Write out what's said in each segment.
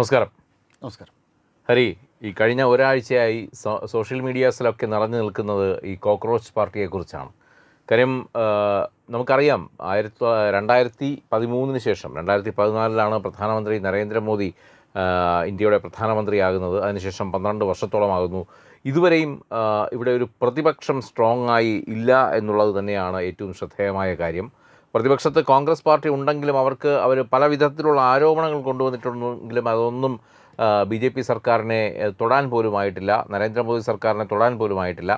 നമസ്കാരം. നമസ്കാരം. ഹരി, ഈ കഴിഞ്ഞ ഒരാഴ്ചയായി സോഷ്യൽ മീഡിയാസിലൊക്കെ നിറഞ്ഞു നിൽക്കുന്നത് ഈ കോക്രോച്ച് പാർട്ടിയെക്കുറിച്ചാണ്. കാര്യം നമുക്കറിയാം 2013 ശേഷം 2014 പ്രധാനമന്ത്രി നരേന്ദ്രമോദി ഇന്ത്യയുടെ പ്രധാനമന്ത്രിയാകുന്നത്. അതിനുശേഷം 12 വർഷത്തോളമാകുന്നു. ഇതുവരെയും ഇവിടെ ഒരു പ്രതിപക്ഷം സ്ട്രോങ് ആയി ഇല്ല എന്നുള്ളത് തന്നെയാണ് ഏറ്റവും ശ്രദ്ധേയമായ കാര്യം. പ്രതിപക്ഷത്ത് കോൺഗ്രസ് പാർട്ടി ഉണ്ടെങ്കിലും അവർ പല വിധത്തിലുള്ള ആരോപണങ്ങൾ കൊണ്ടുവന്നിട്ടുണ്ടെങ്കിലും അതൊന്നും BJP സർക്കാരിനെ തൊടാൻ പോലുമായിട്ടില്ല, നരേന്ദ്രമോദി സർക്കാരിനെ തൊടാൻ പോലുമായിട്ടില്ല.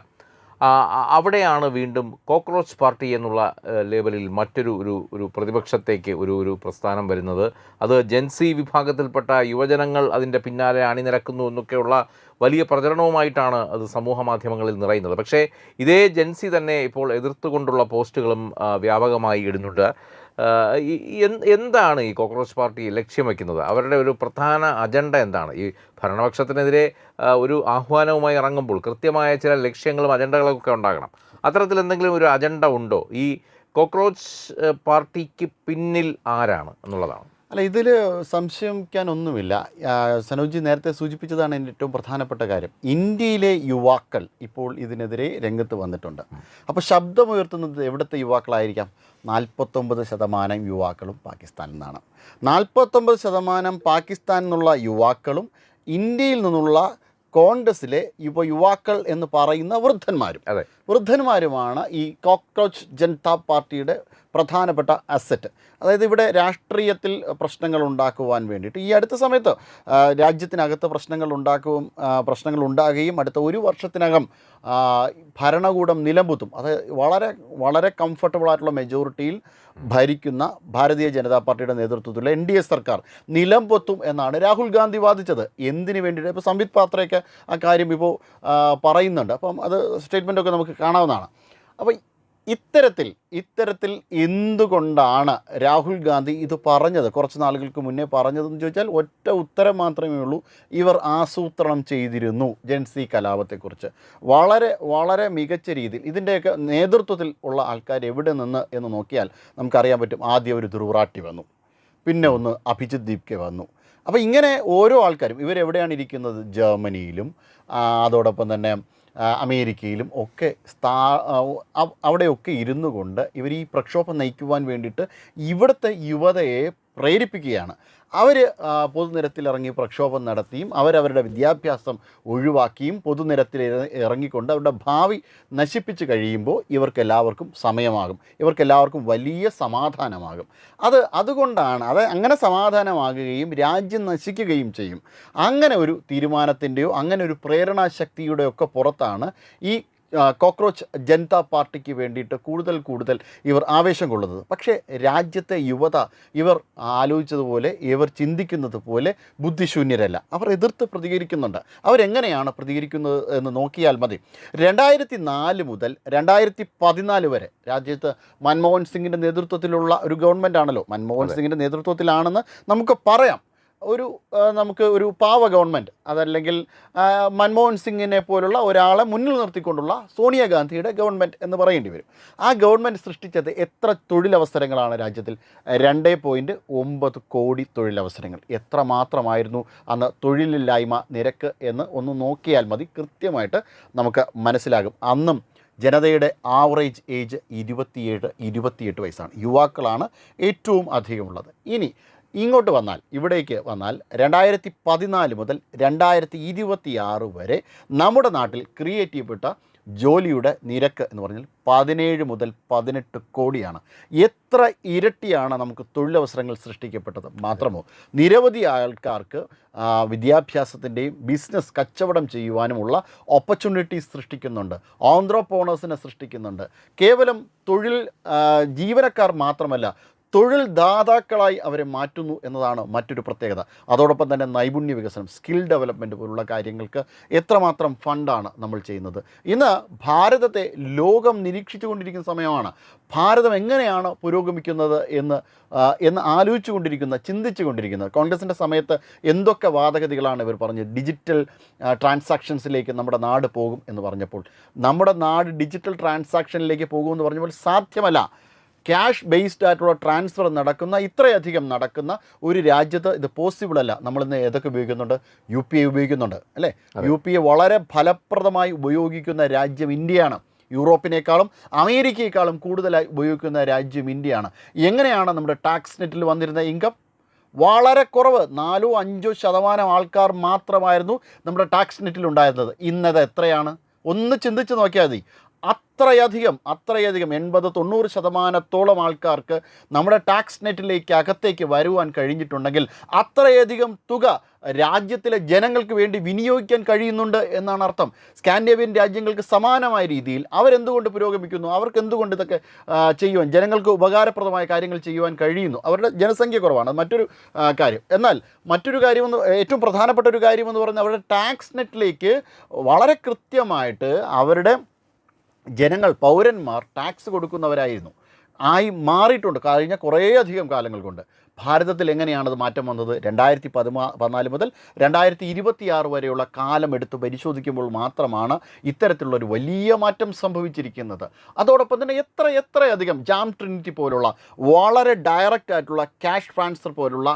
അവിടെയാണ് വീണ്ടും കോക്രോച്ച് പാർട്ടി എന്നുള്ള ലേബലിൽ മറ്റൊരു പ്രതിപക്ഷത്തേക്ക് ഒരു പ്രസ്ഥാനം വരുന്നത്. അത് ജെൻസി വിഭാഗത്തിൽപ്പെട്ട യുവജനങ്ങൾ അതിൻ്റെ പിന്നാലെ അണിനിരക്കുന്നു എന്നൊക്കെയുള്ള വലിയ പ്രചരണവുമായിട്ടാണ് അത് സമൂഹ മാധ്യമങ്ങളിൽ നിറയുന്നത്. പക്ഷേ ഇതേ ജെൻസി തന്നെ ഇപ്പോൾ എതിർത്തുകൊണ്ടുള്ള പോസ്റ്റുകളും വ്യാപകമായി ഇടുന്നുണ്ട്. എന്താണ് ഈ കോക്രോച്ച് പാർട്ടി ലക്ഷ്യം വയ്ക്കുന്നത്? അവരുടെ ഒരു പ്രധാന അജണ്ട എന്താണ്? ഈ ഭരണപക്ഷത്തിനെതിരെ ഒരു ആഹ്വാനവുമായി ഇറങ്ങുമ്പോൾ കൃത്യമായ ചില ലക്ഷ്യങ്ങളും അജണ്ടകളൊക്കെ ഉണ്ടാകണം. അത്തരത്തിൽ എന്തെങ്കിലും ഒരു അജണ്ട ഉണ്ടോ? ഈ കോക്രോച്ച് പാർട്ടിക്ക് പിന്നിൽ ആരാണ് എന്നുള്ളതാണ്. അല്ല, ഇതിൽ സംശയിക്കാനൊന്നുമില്ല. സനോജി നേരത്തെ സൂചിപ്പിച്ചതാണ് എൻ്റെ ഏറ്റവും പ്രധാനപ്പെട്ട കാര്യം. ഇന്ത്യയിലെ യുവാക്കൾ ഇപ്പോൾ ഇതിനെതിരെ രംഗത്ത് വന്നിട്ടുണ്ട്. അപ്പോൾ ശബ്ദമുയർത്തുന്നത് എവിടുത്തെ യുവാക്കളായിരിക്കാം? 49% യുവാക്കളും പാകിസ്ഥാനിൽ നിന്നാണ്. 49% പാകിസ്ഥാനിൽ നിന്നുള്ള യുവാക്കളും ഇന്ത്യയിൽ നിന്നുള്ള കോൺഗ്രസ്സിലെ യുവാക്കൾ എന്ന് പറയുന്ന വൃദ്ധന്മാരുമാണ് ഈ കോക്രോച്ച് ജനതാ പാർട്ടിയുടെ പ്രധാനപ്പെട്ട അസറ്റ്. അതായത് ഇവിടെ രാഷ്ട്രീയത്തിൽ പ്രശ്നങ്ങൾ ഉണ്ടാക്കുവാൻ വേണ്ടിയിട്ട് ഈ അടുത്ത സമയത്ത് രാജ്യത്തിനകത്ത് പ്രശ്നങ്ങൾ ഉണ്ടാകുകയും അടുത്ത ഒരു വർഷത്തിനകം ഭരണകൂടം നിലംപൊത്തും. അത് വളരെ വളരെ കംഫർട്ടബിളായിട്ടുള്ള മെജോറിറ്റിയിൽ ഭരിക്കുന്ന ഭാരതീയ ജനതാ പാർട്ടിയുടെ നേതൃത്വത്തിലുള്ള NDA സർക്കാർ നിലംപൊത്തും എന്നാണ് രാഹുൽ ഗാന്ധി വാദിച്ചത്. എന്തിനു വേണ്ടിയിട്ട്? ഇപ്പോൾ സംബിത് പാത്രയൊക്കെ ആ കാര്യം ഇപ്പോൾ പറയുന്നുണ്ട്. അപ്പം അത് സ്റ്റേറ്റ്മെൻറ്റൊക്കെ നമുക്ക് കാണാവുന്നതാണ്. അപ്പോൾ ഇത്തരത്തിൽ എന്തുകൊണ്ടാണ് രാഹുൽ ഗാന്ധി ഇത് പറഞ്ഞത്, കുറച്ച് നാളുകൾക്ക് മുന്നേ പറഞ്ഞതെന്ന് ചോദിച്ചാൽ ഒറ്റ ഉത്തരം മാത്രമേ ഉള്ളൂ. ഇവർ ആസൂത്രണം ചെയ്തിരുന്നു ജെൻസി കലാപത്തെക്കുറിച്ച് വളരെ വളരെ മികച്ച രീതിയിൽ. ഇതിൻ്റെയൊക്കെ നേതൃത്വത്തിൽ ഉള്ള ആൾക്കാർ എവിടെ നിന്ന് എന്ന് നോക്കിയാൽ നമുക്കറിയാൻ പറ്റും. ആദ്യം ഒരു ധ്രുവറാട്ടി വന്നു, പിന്നെ ഒന്ന് അഭിജിത് ദീപ്കെ വന്നു. അപ്പോൾ ഇങ്ങനെ ഓരോ ആൾക്കാരും ഇവരെവിടെയാണ് ഇരിക്കുന്നത്? ജർമ്മനിയിലും അതോടൊപ്പം തന്നെ അമേരിക്കയിലും ഒക്കെ അവിടെയൊക്കെ ഇരുന്നു കൊണ്ട് ഇവർ ഈ പ്രക്ഷോഭം നയിക്കുവാൻ വേണ്ടിയിട്ട് ഇവിടുത്തെ യുവതയെ പ്രേരിപ്പിക്കുകയാണ്. അവർ പൊതുനിരത്തിലിറങ്ങി പ്രക്ഷോഭം നടത്തിയും അവരവരുടെ വിദ്യാഭ്യാസം ഒഴിവാക്കിയും പൊതുനിരത്തിൽ ഇറങ്ങിക്കൊണ്ട് അവരുടെ ഭാവി നശിപ്പിച്ച് കഴിയുമ്പോൾ ഇവർക്കെല്ലാവർക്കും സമയമാകും, ഇവർക്കെല്ലാവർക്കും വലിയ സമാധാനമാകും. അതുകൊണ്ടാണ് അങ്ങനെ സമാധാനമാകുകയും രാജ്യം നശിക്കുകയും ചെയ്യും. അങ്ങനെ ഒരു തീരുമാനത്തിൻ്റെയോ അങ്ങനെ ഒരു പ്രേരണാശക്തിയുടെയോ ഒക്കെ പുറത്താണ് ഈ കോക്രോച്ച് ജനതാ പാർട്ടിക്ക് വേണ്ടിയിട്ട് കൂടുതൽ ഇവർ ആവേശം കൊള്ളുന്നത്. പക്ഷേ രാജ്യത്തെ യുവത ഇവർ ആലോചിച്ചതുപോലെ ഇവർ ചിന്തിക്കുന്നത് പോലെ ബുദ്ധിശൂന്യരല്ല. അവർ എതിർത്ത് പ്രതികരിക്കുന്നുണ്ട്. അവരെങ്ങനെയാണ് പ്രതികരിക്കുന്നത് എന്ന് നോക്കിയാൽ മതി. 2004 മുതൽ 2014 വരെ രാജ്യത്ത് മൻമോഹൻ സിംഗിൻ്റെ നേതൃത്വത്തിലുള്ള ഒരു ഗവൺമെൻറ് ആണല്ലോ. മൻമോഹൻ സിംഗിൻ്റെ നേതൃത്വത്തിലാണെന്ന് നമുക്ക് പറയാം. നമുക്ക് ഒരു പാവ ഗവൺമെൻറ്, അതല്ലെങ്കിൽ മൻമോഹൻ സിംഗിനെ പോലുള്ള ഒരാളെ മുന്നിൽ നിർത്തിക്കൊണ്ടുള്ള സോണിയാഗാന്ധിയുടെ ഗവൺമെൻറ് എന്ന് പറയേണ്ടി വരും. ആ ഗവൺമെൻറ് സൃഷ്ടിച്ചത് എത്ര തൊഴിലവസരങ്ങളാണ് രാജ്യത്തിൽ? 2.9 കോടി തൊഴിലവസരങ്ങൾ. എത്ര മാത്രമായിരുന്നു അന്ന് തൊഴിലില്ലായ്മ നിരക്ക് എന്ന് ഒന്ന് നോക്കിയാൽ മതി. കൃത്യമായിട്ട് നമുക്ക് മനസ്സിലാകും. അന്നും ജനതയുടെ ആവറേജ് ഏജ് 27-28 വയസ്സാണ്. യുവാക്കളാണ് ഏറ്റവും അധികമുള്ളത്. ഇവിടേക്ക് വന്നാൽ 2014 മുതൽ 2026 വരെ നമ്മുടെ നാട്ടിൽ ക്രിയേറ്റ് ചെയ്യപ്പെട്ട ജോലിയുടെ നിരക്ക് എന്ന് പറഞ്ഞാൽ 17 മുതൽ 18 കോടിയാണ്. എത്ര ഇരട്ടിയാണ് നമുക്ക് തൊഴിലവസരങ്ങൾ സൃഷ്ടിക്കപ്പെട്ടത്? മാത്രമോ, നിരവധി ആൾക്കാർക്ക് വിദ്യാഭ്യാസത്തിൻ്റെയും ബിസിനസ് കച്ചവടം ചെയ്യുവാനുമുള്ള ഓപ്പർച്യൂണിറ്റീസ് സൃഷ്ടിക്കുന്നുണ്ട്. ഓൺട്രപ്രണേഴ്സിനെ സൃഷ്ടിക്കുന്നുണ്ട്. കേവലം തൊഴിൽ ജീവനക്കാർ മാത്രമല്ല, തൊഴിൽ ദാതാക്കളായി അവരെ മാറ്റുന്നു എന്നതാണ് മറ്റൊരു പ്രത്യേകത. അതോടൊപ്പം തന്നെ നൈപുണ്യ വികസനം, സ്കിൽ ഡെവലപ്മെൻറ്റ് പോലുള്ള കാര്യങ്ങൾക്ക് എത്രമാത്രം ഫണ്ടാണ് നമ്മൾ ചെയ്യുന്നത്. ഇന്ന് ഭാരതത്തെ ലോകം നിരീക്ഷിച്ചു കൊണ്ടിരിക്കുന്ന സമയമാണ്. ഭാരതം എങ്ങനെയാണ് പുരോഗമിക്കുന്നത് എന്ന് ചിന്തിച്ചു കൊണ്ടിരിക്കുന്നത്. കോൺഗ്രസിൻ്റെ സമയത്ത് എന്തൊക്കെ വാദഗതികളാണ് ഇവർ പറഞ്ഞത്? ഡിജിറ്റൽ ട്രാൻസാക്ഷൻസിലേക്ക് നമ്മുടെ നാട് പോകും എന്ന് പറഞ്ഞപ്പോൾ, നമ്മുടെ നാട് ഡിജിറ്റൽ ട്രാൻസാക്ഷനിലേക്ക് പോകുമെന്ന് പറഞ്ഞപ്പോൾ സാധ്യമല്ല. ക്യാഷ് ബേസ്ഡ് ആയിട്ടുള്ള ട്രാൻസ്ഫർ ഇത്രയധികം നടക്കുന്ന ഒരു രാജ്യത്ത് ഇത് പോസിബിൾ അല്ല. നമ്മളിന്ന് ഏതൊക്കെ ഉപയോഗിക്കുന്നുണ്ട്? UPI ഉപയോഗിക്കുന്നുണ്ട് അല്ലേ? UPI വളരെ ഫലപ്രദമായി ഉപയോഗിക്കുന്ന രാജ്യം ഇന്ത്യയാണ്. യൂറോപ്പിനേക്കാളും അമേരിക്കയെക്കാളും കൂടുതലായി ഉപയോഗിക്കുന്ന രാജ്യം ഇന്ത്യയാണ്. എങ്ങനെയാണ് നമ്മുടെ ടാക്സ് നെറ്റിൽ വന്നിരുന്ന ഇൻകം? വളരെ കുറവ്, 4-5% ആൾക്കാർ മാത്രമായിരുന്നു നമ്മുടെ ടാക്സ് നെറ്റിൽ ഉണ്ടായിരുന്നത്. ഇന്നത് എത്രയാണ്? ഒന്ന് ചിന്തിച്ച് നോക്കിയാൽ മതി. അത്രയധികം 80-90% ആൾക്കാർക്ക് നമ്മുടെ ടാക്സ് നെറ്റിലേക്ക് അകത്തേക്ക് വരുവാൻ കഴിഞ്ഞിട്ടുണ്ടെങ്കിൽ അത്രയധികം തുക രാജ്യത്തിലെ ജനങ്ങൾക്ക് വേണ്ടി വിനിയോഗിക്കാൻ കഴിയുന്നുണ്ട് എന്നാണ് അർത്ഥം. സ്കാൻഡിനേവിയൻ രാജ്യങ്ങൾക്ക് സമാനമായ രീതിയിൽ അവരെന്തുകൊണ്ട് പുരോഗമിക്കുന്നു? അവർക്ക് എന്തുകൊണ്ട് ഇതൊക്കെ ചെയ്യുവാൻ, ജനങ്ങൾക്ക് ഉപകാരപ്രദമായ കാര്യങ്ങൾ ചെയ്യുവാൻ കഴിയുന്നു? അവരുടെ ജനസംഖ്യ കുറവാണ്, അത് മറ്റൊരു കാര്യം. എന്നാൽ മറ്റൊരു കാര്യമെന്ന്, ഏറ്റവും പ്രധാനപ്പെട്ട ഒരു കാര്യമെന്ന് പറഞ്ഞാൽ അവരുടെ ടാക്സ് നെറ്റിലേക്ക് വളരെ കൃത്യമായിട്ട് അവരുടെ ജനങ്ങൾ, പൗരന്മാർ ടാക്സ് കൊടുക്കുന്നവരായിരുന്നു, മാറിയിട്ടുണ്ട് കഴിഞ്ഞ കുറേയധികം കാലങ്ങൾ കൊണ്ട്. ഭാരതത്തിൽ എങ്ങനെയാണത് മാറ്റം വന്നത്? 2014 മുതൽ 2026 വരെയുള്ള കാലം എടുത്ത് പരിശോധിക്കുമ്പോൾ മാത്രമാണ് ഇത്തരത്തിലുള്ളൊരു വലിയ മാറ്റം സംഭവിച്ചിരിക്കുന്നത്. അതോടൊപ്പം തന്നെ എത്രയധികം ജാം ട്രിനിറ്റി പോലുള്ള വളരെ ഡയറക്റ്റ് ആയിട്ടുള്ള ക്യാഷ് ട്രാൻസ്ഫർ പോലുള്ള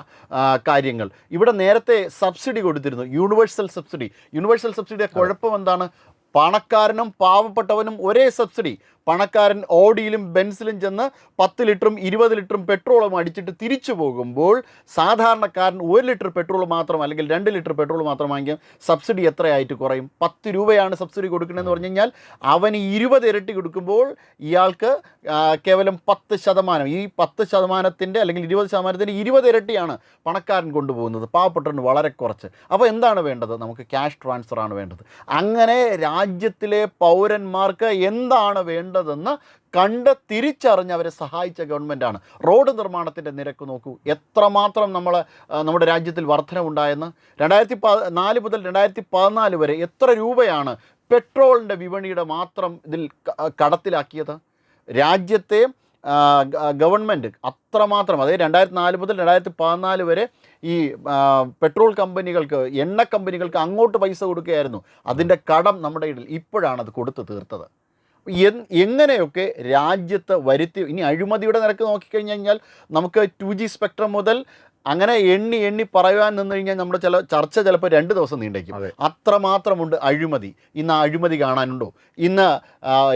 കാര്യങ്ങൾ. ഇവിടെ നേരത്തെ സബ്സിഡി കൊടുത്തിരുന്നു, യൂണിവേഴ്സൽ സബ്സിഡിയുടെ കുഴപ്പം എന്താണ്? പണക്കാരനും പാവപ്പെട്ടവനും ഒരേ സബ്സിഡി. പണക്കാരൻ ഓഡിയിലും ബെൻസിലും ചെന്ന് 10 ലിറ്ററും 20 ലിറ്ററും പെട്രോളും അടിച്ചിട്ട് തിരിച്ചു പോകുമ്പോൾ സാധാരണക്കാരൻ 1 ലിറ്റർ പെട്രോൾ മാത്രം അല്ലെങ്കിൽ 2 ലിറ്റർ പെട്രോൾ മാത്രം വാങ്ങിക്കും. സബ്സിഡി എത്രയായിട്ട് കുറയും? 10 രൂപയാണ് സബ്സിഡി കൊടുക്കണമെന്ന് പറഞ്ഞു കഴിഞ്ഞാൽ അവന് 20 ഇരട്ടി കൊടുക്കുമ്പോൾ ഇയാൾക്ക് കേവലം 10%, ഈ 10%-ൻ്റെ അല്ലെങ്കിൽ 20%-ൻ്റെ 20 ഇരട്ടിയാണ് പണക്കാരൻ കൊണ്ടുപോകുന്നത്, പാവപ്പെട്ടവന് വളരെ കുറച്ച്. അപ്പോൾ എന്താണ് വേണ്ടത്? നമുക്ക് ക്യാഷ് ട്രാൻസ്ഫർ ആണ് വേണ്ടത്. അങ്ങനെ രാജ്യത്തിലെ പൗരന്മാർക്ക് എന്താണ് വേണ്ടതെന്ന് കണ്ട് തിരിച്ചറിഞ്ഞ് അവരെ സഹായിച്ച ഗവൺമെൻറ്റാണ്. റോഡ് നിർമ്മാണത്തിൻ്റെ നിരക്ക് നോക്കൂ, എത്രമാത്രം നമ്മുടെ രാജ്യത്തിൽ വർധനവുണ്ടായെന്ന്. 2004 മുതൽ 2014 വരെ എത്ര രൂപയാണ് പെട്രോളിൻ്റെ വിപണിയുടെ മാത്രം ഇതിൽ കടത്തിലാക്കിയത്? രാജ്യത്തെ ഗവൺമെൻറ് അത്രമാത്രം, അതായത് 2004 മുതൽ 2014 വരെ ഈ പെട്രോൾ കമ്പനികൾക്ക്, എണ്ണ കമ്പനികൾക്ക് അങ്ങോട്ട് പൈസ കൊടുക്കുകയായിരുന്നു. അതിൻ്റെ കടം നമ്മുടെ ഇടയിൽ ഇപ്പോഴാണ് അത് കൊടുത്തു തീർത്തത്. എങ്ങനെയൊക്കെ രാജ്യത്ത് വരുത്തി. ഇനി അഴിമതിയുടെ നിരക്ക് നോക്കിക്കഴിഞ്ഞാൽ നമുക്ക് 2G സ്പെക്ട്രം മുതൽ അങ്ങനെ എണ്ണി പറയുവാൻ നിന്ന് കഴിഞ്ഞാൽ നമ്മുടെ ചർച്ച ചിലപ്പോൾ 2 ദിവസം നീണ്ടേക്കും. അത്രമാത്രമുണ്ട് അഴിമതി. ഇന്ന് ആ അഴിമതി കാണാനുണ്ടോ? ഇന്ന്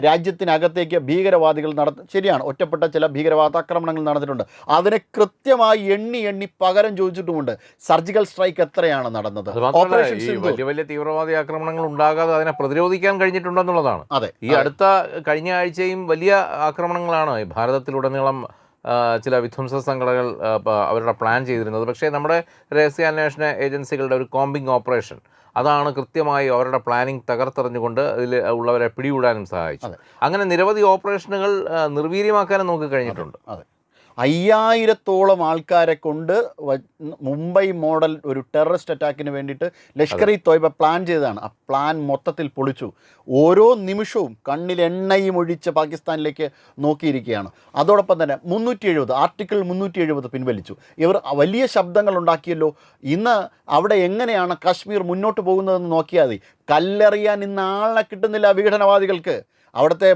രാജ്യത്തിനകത്തേക്ക് ഭീകരവാദികൾ ശരിയാണ്, ഒറ്റപ്പെട്ട ചില ഭീകരവാദാക്രമണങ്ങൾ നടന്നിട്ടുണ്ട്. അതിനെ കൃത്യമായി എണ്ണി പകരം ചോദിച്ചിട്ടുമുണ്ട്. സർജിക്കൽ സ്ട്രൈക്ക് എത്രയാണ് നടന്നത്? ഓപ്പറേഷൻ സിന്ദൂർ, വലിയ തീവ്രവാദി ആക്രമണങ്ങൾ ഉണ്ടാകാതെ അതിനെ പ്രതിരോധിക്കാൻ കഴിഞ്ഞിട്ടുണ്ടെന്നുള്ളതാണ്. അതെ, ഈ കഴിഞ്ഞ ആഴ്ചയും വലിയ ആക്രമണങ്ങളാണ് ഭാരതത്തിലുടനീളം ചില വിധ്വംസ സംഘടനകൾ അവരുടെ പ്ലാൻ ചെയ്തിരുന്നത്. പക്ഷേ നമ്മുടെ രഹസ്യാന്വേഷണ ഏജൻസികളുടെ ഒരു കോമ്പിംഗ് ഓപ്പറേഷൻ അതാണ് കൃത്യമായി അവരുടെ പ്ലാനിങ് തകർത്തെറിഞ്ഞുകൊണ്ട് ഇതിൽ ഉള്ളവരെ പിടികൂടാനും സഹായിച്ചു. അങ്ങനെ നിരവധി ഓപ്പറേഷനുകൾ നിർവീര്യമാക്കാനും നമുക്ക് കഴിഞ്ഞിട്ടുണ്ട്. അതെ, 5000-ഓളം ആൾക്കാരെ കൊണ്ട് മുംബൈ മോഡൽ ഒരു ടെററിസ്റ്റ് അറ്റാക്കിന് വേണ്ടിയിട്ട് ലഷ്കർ-ഇ-തോയ്ബ പ്ലാൻ ചെയ്തതാണ്. ആ പ്ലാൻ മൊത്തത്തിൽ പൊളിച്ചു. ഓരോ നിമിഷവും കണ്ണിൽ എണ്ണയും ഒഴിച്ച് പാകിസ്ഥാനിലേക്ക് നോക്കിയിരിക്കുകയാണ്. അതോടൊപ്പം തന്നെ ആർട്ടിക്കിൾ 370 പിൻവലിച്ചു. ഇവർ വലിയ ശബ്ദങ്ങൾ ഉണ്ടാക്കിയല്ലോ. ഇന്ന് അവിടെ എങ്ങനെയാണ് കാശ്മീർ മുന്നോട്ട് പോകുന്നതെന്ന് നോക്കിയാൽ മതി. കല്ലെറിയാൻ ഇന്ന് ആളെ കിട്ടുന്നില്ല വിഘടനവാദികൾക്ക്. അവിടുത്തെ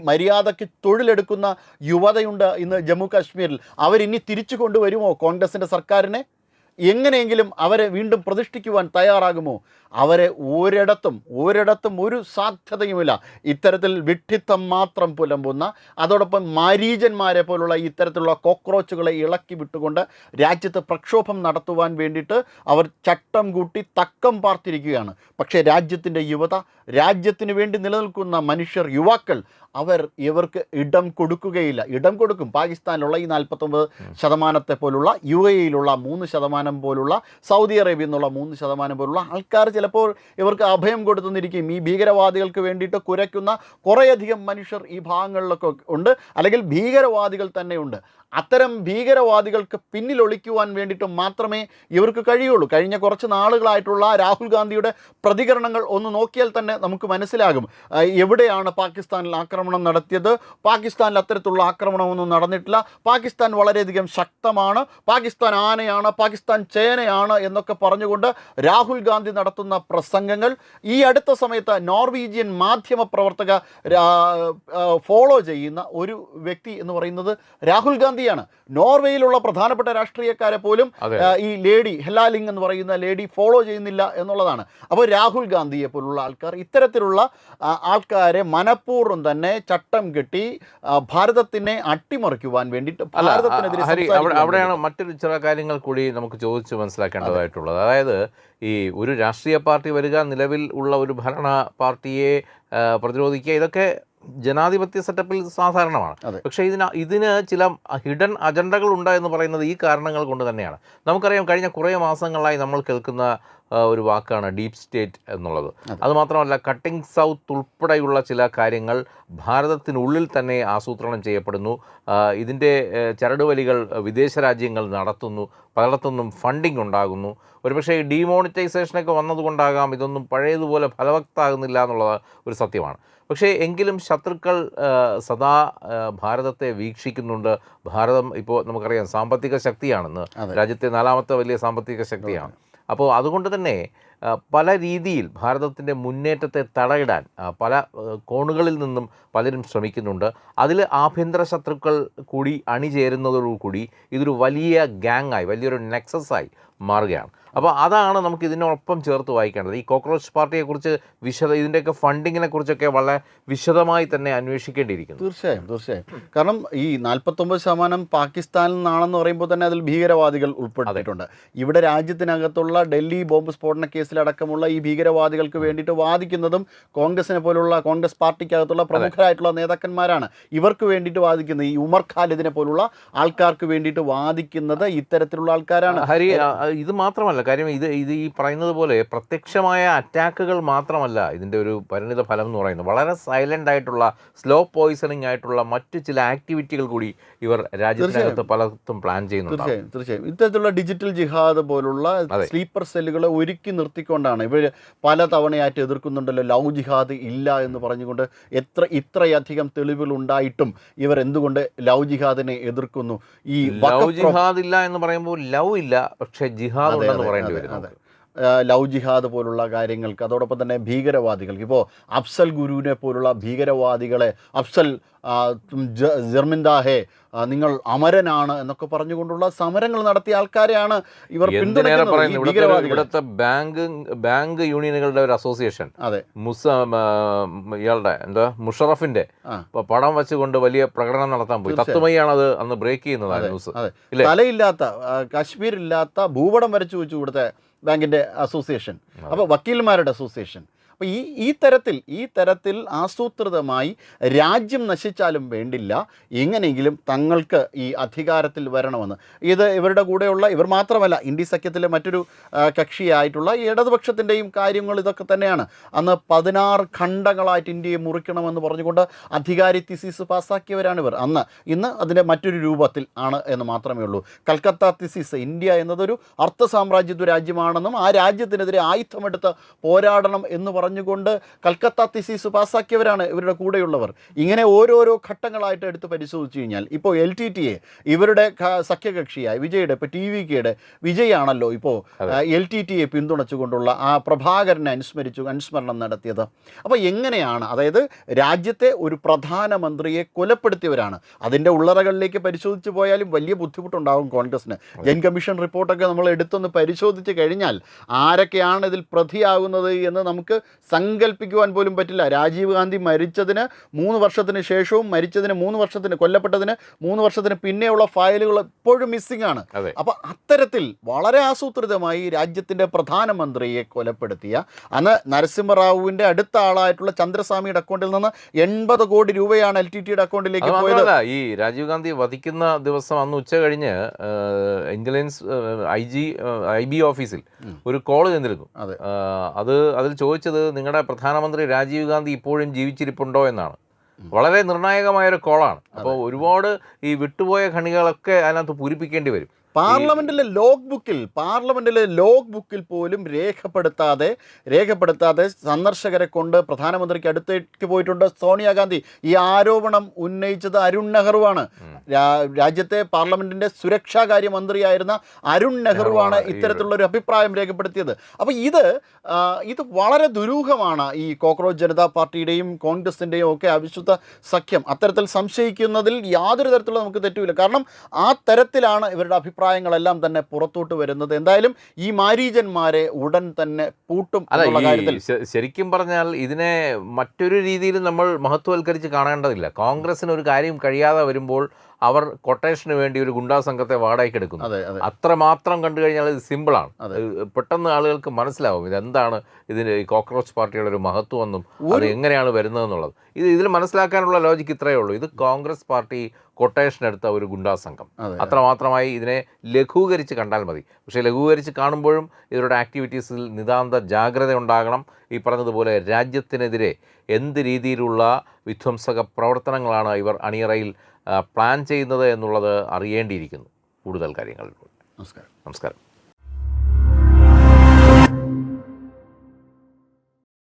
മര്യാദയ്ക്ക് തൊഴിലെടുക്കുന്ന യുവതയുണ്ട് ഇന്ന് ജമ്മു കാശ്മീരിൽ. അവരിനി തിരിച്ചു കൊണ്ടുവരുമോ കോൺഗ്രസിൻ്റെ സർക്കാരിനെ? എങ്ങനെയെങ്കിലും അവരെ വീണ്ടും പ്രതിഷ്ഠിക്കുവാൻ തയ്യാറാകുമോ? അവരെ ഒരിടത്തും ഒരു സാധ്യതയുമില്ല. ഇത്തരത്തിൽ വിഡ്ഢിത്തം മാത്രം പുലമ്പുന്ന, അതോടൊപ്പം മാരീചന്മാരെ പോലുള്ള ഇത്തരത്തിലുള്ള കോക്രോച്ചുകളെ ഇളക്കി വിട്ടുകൊണ്ട് രാജ്യത്ത് പ്രക്ഷോഭം നടത്തുവാൻ വേണ്ടിയിട്ട് അവർ ചട്ടം കൂട്ടി തക്കം പാർത്തിരിക്കുകയാണ്. പക്ഷേ രാജ്യത്തിൻ്റെ യുവത, രാജ്യത്തിന് വേണ്ടി നിലനിൽക്കുന്ന മനുഷ്യർ, യുവാക്കൾ, ഇവർക്ക് ഇടം കൊടുക്കുകയില്ല. ഇടം കൊടുക്കും. പാകിസ്ഥാനിലുള്ള ഈ 49% പോലുള്ള, UAE-യിലുള്ള 3% പോലുള്ള, സൗദി അറേബ്യ എന്നുള്ള 3% പോലുള്ള ആൾക്കാർ ചിലപ്പോൾ ഇവർക്ക് അഭയം കൊടുത്തുനിന്നിരിക്കും. ഈ ഭീകരവാദികൾക്ക് വേണ്ടിയിട്ട് കുരയ്ക്കുന്ന കുറേയധികം മനുഷ്യർ ഈ ഭാഗങ്ങളിലൊക്കെ ഉണ്ട്, അല്ലെങ്കിൽ ഭീകരവാദികൾ തന്നെയുണ്ട്. അത്തരം ഭീകരവാദികൾക്ക് പിന്നിലൊളിക്കുവാൻ വേണ്ടിയിട്ട് മാത്രമേ ഇവർക്ക് കഴിയുള്ളൂ. കഴിഞ്ഞ കുറച്ച് നാളുകളായിട്ടുള്ള രാഹുൽ ഗാന്ധിയുടെ പ്രതികരണങ്ങൾ ഒന്ന് നോക്കിയാൽ തന്നെ നമുക്ക് മനസ്സിലാകും എവിടെയാണ് പാകിസ്ഥാനിൽ ആക്രമണം നടത്തിയത്. പാകിസ്ഥാനിൽ അത്തരത്തിലുള്ള ആക്രമണമൊന്നും നടന്നിട്ടില്ല. പാകിസ്ഥാൻ വളരെയധികം ശക്തമാണ്, പാകിസ്ഥാൻ ആനയാണ്, പാകിസ്ഥാൻ താൻ ചേനയാണ് എന്നൊക്കെ പറഞ്ഞുകൊണ്ട് രാഹുൽ ഗാന്ധി നടത്തുന്ന പ്രസംഗങ്ങൾ ഈ അടുത്ത സമയത്ത് നോർവീജിയൻ മാധ്യമ പ്രവർത്തക ഫോളോ ചെയ്യുന്ന ഒരു വ്യക്തി എന്ന് പറയുന്നത് രാഹുൽ ഗാന്ധിയാണ്. നോർവേയിലുള്ള പ്രധാനപ്പെട്ട രാഷ്ട്രീയക്കാരെ പോലും ഈ ലേഡി ഹെലാലിംഗ് എന്ന് പറയുന്ന ലേഡി ഫോളോ ചെയ്യുന്നില്ല എന്നുള്ളതാണ്. അപ്പോൾ രാഹുൽ ഗാന്ധിയെ പോലുള്ള ആൾക്കാർ ഇത്തരത്തിലുള്ള ആൾക്കാരെ മനഃപൂർവ്വം തന്നെ ചട്ടം കെട്ടി ഭാരതത്തിനെ അട്ടിമറിക്കുവാൻ വേണ്ടിയിട്ട് ഭാരതത്തിനെതിരെ അവിടെയാണ് മറ്റൊരു ചില കാര്യങ്ങൾ കൂടി നമുക്ക് ചോദിച്ച് മനസ്സിലാക്കേണ്ടതായിട്ടുള്ളത്. അതായത് ഈ ഒരു രാഷ്ട്രീയ പാർട്ടി വരിക, നിലവിൽ ഉള്ള ഒരു ഭരണ പാർട്ടിയെ പ്രതിരോധിക്കുക, ഇതൊക്കെ ജനാധിപത്യ സെറ്റപ്പിൽ സാധാരണമാണ്. പക്ഷേ ഇതിന് ചില ഹിഡൻ അജണ്ടകൾ ഉണ്ട് എന്ന് പറയുന്നത് ഈ കാരണങ്ങൾ കൊണ്ട് തന്നെയാണ്. നമുക്കറിയാം, കഴിഞ്ഞ കുറേ മാസങ്ങളായി നമ്മൾ കേൾക്കുന്ന ഒരു വാക്കാണ് ഡീപ് സ്റ്റേറ്റ് എന്നുള്ളത്. അതുമാത്രമല്ല, കട്ടിംഗ് സൗത്ത് ഉൾപ്പെടെയുള്ള ചില കാര്യങ്ങൾ ഭാരതത്തിനുള്ളിൽ തന്നെ ആസൂത്രണം ചെയ്യപ്പെടുന്നു. ഇതിൻ്റെ ചരടുവലികൾ വിദേശ രാജ്യങ്ങൾ നടത്തുന്നു, പലയിടത്തുനിന്നും ഫണ്ടിങ് ഉണ്ടാകുന്നു. ഒരുപക്ഷെ ഈ ഡീമോണിറ്റൈസേഷനൊക്കെ വന്നതുകൊണ്ടാകാം ഇതൊന്നും പഴയതുപോലെ ഫലവത്താകുന്നില്ല എന്നുള്ളത് ഒരു സത്യമാണ്. പക്ഷേ എങ്കിലും ശത്രുക്കൾ സദാ ഭാരതത്തെ വീക്ഷിക്കുന്നുണ്ട്. ഭാരതം ഇപ്പോൾ നമുക്കറിയാം സാമ്പത്തിക ശക്തിയാണെന്ന്, രാജ്യത്തെ 4ാമത്തെ വലിയ സാമ്പത്തിക ശക്തിയാണ്. അപ്പോൾ അതുകൊണ്ട് തന്നെ പല രീതിയിൽ ഭാരതത്തിൻ്റെ മുന്നേറ്റത്തെ തടയിടാൻ പല കോണുകളിൽ നിന്നും പലരും ശ്രമിക്കുന്നുണ്ട്. അതിൽ ആഭ്യന്തര ശത്രുക്കൾ കൂടി അണിചേരുന്നതോടുകൂടി ഇതൊരു വലിയ ഗ്യാങ്ങായി, വലിയൊരു നെക്സസായി മാറുകയാണ്. അപ്പോൾ അതാണ് നമുക്ക് ഇതിനൊപ്പം ചേർത്ത് വായിക്കേണ്ടത്. ഈ കോക്രോച്ച് പാർട്ടിയെക്കുറിച്ച് ഇതിൻ്റെയൊക്കെ ഫണ്ടിങ്ങിനെ കുറിച്ചൊക്കെ വളരെ വിശദമായി തന്നെ അന്വേഷിക്കേണ്ടിയിരിക്കുന്നു. തീർച്ചയായും. കാരണം ഈ 49% പാകിസ്ഥാനിൽ നിന്നാണെന്ന് പറയുമ്പോൾ തന്നെ അതിൽ ഭീകരവാദികൾ ഉൾപ്പെട്ടിട്ടുണ്ട്. ഇവിടെ രാജ്യത്തിനകത്തുള്ള ഡൽഹി ബോംബ് സ്ഫോടന കേസിലടക്കമുള്ള ഈ ഭീകരവാദികൾക്ക് വേണ്ടിയിട്ട് വാദിക്കുന്നതും കോൺഗ്രസിനെ പോലുള്ള, കോൺഗ്രസ് പാർട്ടിക്കകത്തുള്ള പ്രമുഖരായിട്ടുള്ള നേതാക്കന്മാരാണ്. ഇവർക്ക് വേണ്ടിയിട്ട് വാദിക്കുന്നത്, ഈ ഉമർ ഖാലിദിനെ പോലുള്ള ആൾക്കാർക്ക് വേണ്ടിയിട്ട് വാദിക്കുന്നത് ഇത്തരത്തിലുള്ള ആൾക്കാരാണ്. ഹരി, ഇത് മാത്രമല്ല കാര്യം, ഇത് ഈ പറയുന്നത് പോലെ പ്രത്യക്ഷമായ അറ്റാക്കുകൾ മാത്രമല്ല ഇതിൻ്റെ ഒരു പരിണിത ഫലം എന്ന് പറയുന്നത്. വളരെ സൈലൻ്റ് ആയിട്ടുള്ള, സ്ലോ പോയിസണിങ് ആയിട്ടുള്ള മറ്റു ചില ആക്ടിവിറ്റികൾ കൂടി ഇവർ രാജ്യത്തിനകത്ത് പലതും പ്ലാൻ ചെയ്യുന്നുണ്ട്. തീർച്ചയായും ഇത്തരത്തിലുള്ള ഡിജിറ്റൽ ജിഹാദ് പോലുള്ള സ്ലീപ്പർ സെല്ലുകളെ ഒരുക്കി നിർത്തിക്കൊണ്ടാണ് ഇവർ പല തവണയായിട്ട് എതിർക്കുന്നുണ്ടല്ലോ. ലവ് ജിഹാദ് ഇല്ല എന്ന് പറഞ്ഞുകൊണ്ട് ഇത്രയധികം തെളിവുകൾ ഉണ്ടായിട്ടും ഇവർ എന്തുകൊണ്ട് ലവ് ജിഹാദിനെ എതിർക്കുന്നു? ഈ ലവ് ജിഹാദ് ഇല്ല എന്ന് പറയുമ്പോൾ ലവ് ഇല്ല, പക്ഷേ ജിഹാദ് ഉണ്ടെന്ന് പറയേണ്ടി വരുന്നത്. ലവ് ജിഹാദ് പോലുള്ള കാര്യങ്ങൾക്ക്, അതോടൊപ്പം തന്നെ ഭീകരവാദികൾക്ക്, ഇപ്പോൾ അഫ്സൽ ഗുരുവിനെ പോലുള്ള ഭീകരവാദികളെ അഫ്സൽ ജർമിന്ദാഹെ, നിങ്ങൾ അമരനാണ് എന്നൊക്കെ പറഞ്ഞുകൊണ്ടുള്ള സമരങ്ങൾ നടത്തിയ ആൾക്കാരെയാണ് ഇവർ പിന്തുണയ്ക്കുന്നത്. ഇവിടുത്തെ ബാങ്ക് യൂണിയനുകളുടെ ഒരു അസോസിയേഷൻ ഇയാളുടെ മുഷറഫിന്റെ പടം വെച്ചുകൊണ്ട് വലിയ പ്രകടനം നടത്താൻ പോയി. തത്വമയാണ് അത് അന്ന് ബ്രേക്ക് ചെയ്യുന്നതാണ് ന്യൂസ്. തലയില്ലാത്ത, കാശ്മീരില്ലാത്ത ഭൂപടം വരച്ചു വെച്ചു ഇവിടുത്തെ ബാങ്കിൻ്റെ അസോസിയേഷൻ, അപ്പോൾ വക്കീൽമാരുടെ അസോസിയേഷൻ. അപ്പോൾ ഈ തരത്തിൽ ആസൂത്രിതമായി രാജ്യം നശിച്ചാലും വേണ്ടില്ല, എങ്ങനെയെങ്കിലും തങ്ങൾക്ക് ഈ അധികാരത്തിൽ വരണമെന്ന്. ഇത് ഇവരുടെ കൂടെയുള്ള, ഇവർ മാത്രമല്ല, ഇന്ത്യ സഖ്യത്തിലെ മറ്റൊരു കക്ഷിയായിട്ടുള്ള ഈ ഇടതുപക്ഷത്തിൻ്റെയും കാര്യങ്ങൾ ഇതൊക്കെ തന്നെയാണ്. അന്ന് 16 ഖണ്ഡങ്ങളായിട്ട് ഇന്ത്യയെ മുറിക്കണമെന്ന് പറഞ്ഞുകൊണ്ട് അധികാരി തിസീസ് പാസ്സാക്കിയവരാണ് ഇവർ അന്ന്. ഇന്ന് അതിൻ്റെ മറ്റൊരു രൂപത്തിൽ ആണ് എന്ന് മാത്രമേ ഉള്ളൂ. കൽക്കത്ത തിസീസ്, ഇന്ത്യ എന്നതൊരു അർദ്ധ സാമ്രാജ്യത്വ രാജ്യമാണെന്നും ആ രാജ്യത്തിനെതിരെ ആയുധമെടുത്ത് പോരാടണം എന്ന് പറഞ്ഞുകൊണ്ട് കൽക്കത്ത തിസീസ് പാസ്സാക്കിയവരാണ് ഇവരുടെ കൂടെയുള്ളവർ. ഇങ്ങനെ ഓരോരോ ഘട്ടങ്ങളായിട്ട് എടുത്ത് പരിശോധിച്ച് കഴിഞ്ഞാൽ ഇപ്പോൾ LTTE ഇവരുടെ സഖ്യകക്ഷിയായ വിജയുടെ, ഇപ്പോൾ TVKയുടെ വിജയാണല്ലോ ഇപ്പോൾ LTTE പിന്തുണച്ചുകൊണ്ടുള്ള ആ പ്രഭാകരനെ അനുസ്മരണം നടത്തിയത്. അപ്പോൾ എങ്ങനെയാണ്, അതായത് രാജ്യത്തെ ഒരു പ്രധാനമന്ത്രിയെ കൊലപ്പെടുത്തിയവരാണ്. അതിൻ്റെ ഉള്ളറകളിലേക്ക് പരിശോധിച്ച് പോയാലും വലിയ ബുദ്ധിമുട്ടുണ്ടാകും കോൺഗ്രസിന്. ജൻ കമ്മീഷൻ റിപ്പോർട്ടൊക്കെ നമ്മൾ എടുത്തൊന്ന് പരിശോധിച്ച് കഴിഞ്ഞാൽ ആരൊക്കെയാണ് ഇതിൽ പ്രതിയാകുന്നത് എന്ന് നമുക്ക് സങ്കല്പിക്കുവാൻ പോലും പറ്റില്ല. രാജീവ് ഗാന്ധി മരിച്ചതിന് 3 വർഷത്തിന് ശേഷവും മരിച്ചതിന് 3 വർഷത്തിന്, കൊല്ലപ്പെട്ടതിന് 3 വർഷത്തിന് പിന്നെയുള്ള ഫയലുകൾ എപ്പോഴും മിസ്സിംഗ് ആണ്. അപ്പോൾ അത്തരത്തിൽ വളരെ ആസൂത്രിതമായി രാജ്യത്തിൻ്റെ പ്രധാനമന്ത്രിയെ കൊലപ്പെടുത്തിയ, അന്ന് നരസിംഹറാവുവിൻ്റെ അടുത്ത ആളായിട്ടുള്ള ചന്ദ്രസ്വാമിയുടെ അക്കൗണ്ടിൽ നിന്ന് 80 കോടി രൂപയാണ് LTTEയുടെ അക്കൗണ്ടിലേക്ക് പോയത്. ഈ രാജീവ് ഗാന്ധി വധിക്കുന്ന ദിവസം അന്ന് ഉച്ച കഴിഞ്ഞ് ഇന്റലിജൻസ് IB ഓഫീസിൽ ഒരു കോള് ചെന്നിരുന്നു. അതിൽ ചോദിച്ചത്, നിങ്ങളുടെ പ്രധാനമന്ത്രി രാജീവ് ഗാന്ധി ഇപ്പോഴും ജീവിച്ചിരിപ്പുണ്ടോ എന്നാണ്. വളരെ നിർണായകമായൊരു കോളാണ്. അപ്പോൾ ഒരുപാട് ഈ വിട്ടുപോയ ഖണികളൊക്കെ അതിനകത്ത് പൂരിപ്പിക്കേണ്ടി വരും. പാർലമെന്റിലെ ലോഗ് ബുക്കിൽ പോലും രേഖപ്പെടുത്താതെ സന്ദർശകരെ കൊണ്ട് പ്രധാനമന്ത്രിക്ക് അടുത്തേക്ക് പോയിട്ടുണ്ട് സോണിയാഗാന്ധി. ഈ ആരോപണം ഉന്നയിച്ചത് അരുൺ നെഹ്റുവാണ്. രാജ്യത്തെ പാർലമെന്റിന്റെ സുരക്ഷാകാര്യ മന്ത്രിയായിരുന്ന അരുൺ നെഹ്റുവാണ് ഇത്തരത്തിലുള്ള ഒരു അഭിപ്രായം രേഖപ്പെടുത്തിയത്. അപ്പോൾ ഇത് വളരെ ദുരൂഹമാണ്. ഈ കോക്രോച്ച് ജനതാ പാർട്ടിയുടെയും കോൺഗ്രസിൻ്റെയും ഒക്കെ അവിശുദ്ധ സഖ്യം അത്തരത്തിൽ സംശയിക്കുന്നതിൽ യാതൊരു തരത്തിലുള്ള നമുക്ക് തെറ്റുമില്ല. കാരണം ആ തരത്തിലാണ് ഇവരുടെ അഭിപ്രായങ്ങളെല്ലാം തന്നെ പുറത്തോട്ട് വരുന്നത്. എന്തായാലും ഈ മാരീജന്മാരെ ഉടൻ തന്നെ പൂട്ടും എന്നുള്ള കാര്യത്തിൽ ശരിക്കും പറഞ്ഞാൽ ഇതിനെ മറ്റൊരു രീതിയിൽ നമ്മൾ മഹത്വവൽക്കരിച്ച് കാണേണ്ടതില്ല. കോൺഗ്രസിന് ഒരു കാര്യം കഴിയാതെ വരുമ്പോൾ അവർ കൊട്ടേഷന് വേണ്ടി ഒരു ഗുണ്ടാ സംഘത്തെ വാടകയ്ക്ക് എടുക്കുന്നു. അത്രമാത്രം കണ്ടു കഴിഞ്ഞാൽ ഇത് സിമ്പിളാണ്. പെട്ടെന്ന് ആളുകൾക്ക് മനസ്സിലാവും ഇതെന്താണ് ഇതിന് ഈ കോക്രോച്ച് പാർട്ടിയുടെ ഒരു മഹത്വം എന്നും അത് എങ്ങനെയാണ് വരുന്നതെന്നുള്ളത്. ഇതിൽ മനസ്സിലാക്കാനുള്ള ലോജിക്ക് ഇത്രയേ ഉള്ളൂ. ഇത് കോൺഗ്രസ് പാർട്ടി കൊട്ടേഷൻ എടുത്ത ഒരു ഗുണ്ടാ സംഘം. അത്രമാത്രമായി ഇതിനെ ലഘൂകരിച്ച് കണ്ടാൽ മതി. പക്ഷേ ലഘൂകരിച്ച് കാണുമ്പോഴും ഇവരുടെ ആക്ടിവിറ്റീസിൽ നിതാന്ത ജാഗ്രത ഉണ്ടാകണം. ഈ പറഞ്ഞതുപോലെ രാജ്യത്തിനെതിരെ എന്ത് രീതിയിലുള്ള വിധ്വംസക പ്രവർത്തനങ്ങളാണ് ഇവർ അണിയറയിൽ പ്ലാൻ ചെയ്യുന്നത് എന്നുള്ളത് അറിയേണ്ടിയിരിക്കുന്നു. കൂടുതൽ കാര്യങ്ങൾ. നമസ്കാരം.